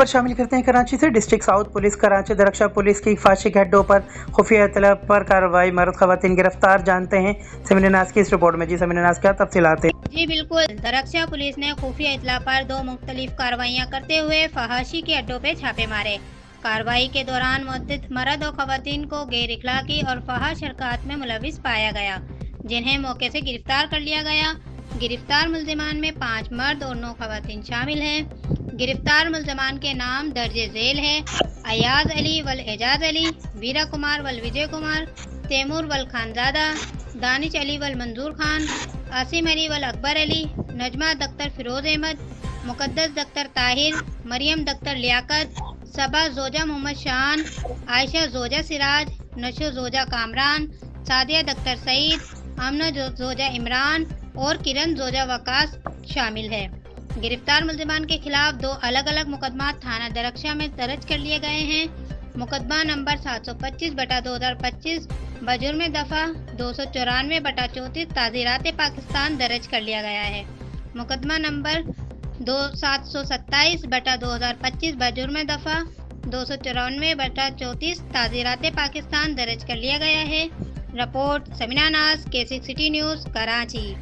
खबर शामिल करते हैं कराची से। District south police Karachi Darakhshan police की फाशी के अड्डों पर खुफिया इत्तला पर कार्रवाई, मर्द खवातीन गिरफ्तार। जानते हैं समीना नाज की इस रिपोर्ट में। जी समीना नाज, क्या तफसीलात हैं? जी बिल्कुल, दरख्शा पुलिस ने खुफिया इत्तला पर 2 मुख्तलिफ कार्रवाइयाँ करते हुए फहाशी के अड्डों पे छापे मारे। कार्रवाई के दौरान मुतअद्दिद मर्द और खवातीन को गैर इखलाकी और फहाश हरकत में मुलविस पाया गया, जिन्हें मौके से गिरफ्तार कर लिया गया। गिरफ्तार मुल्जिमान में 5 मर्द और 9 खवातीन शामिल हैं। गिरफ्तार मुल्जिमान के नाम दर्ज झेल है अयाज अली वल एजाज अली, वीरा कुमार वल विजय कुमार, तैमूर वल खानजादा, दानिश अली वल मंजूर खान, आसिम अली वल अकबर अली, नजमा दख्तर फिरोज अहमद, मुकद्दस दख्तर ताहिर, मरियम दख्तर लियाकत, सबा जोजा मोहम्मद शान, आयशा जोजा सिराज, नशो जोजा कामरान, सादिया दख्तर सईद, आमना जोजा इमरान और किरण जोजा वकास शामिल है। गिरफ्तार मुल्जिमान के खिलाफ 2 अलग अलग मुकदमा थाना दरख्शा में दर्ज कर लिए गए हैं। मुकदमा नंबर 725/2025 बजुर्म दफ़ा 294/34 ताज़ीरात पाकिस्तान दर्ज कर लिया गया है। मुकदमा नंबर 727/2025 बजुर्म दफ़ा 294/34 ताज़ीरात पाकिस्तान दर्ज कर लिया गया है। रिपोर्ट समीना नाज, K6 सिटी न्यूज़, कराची।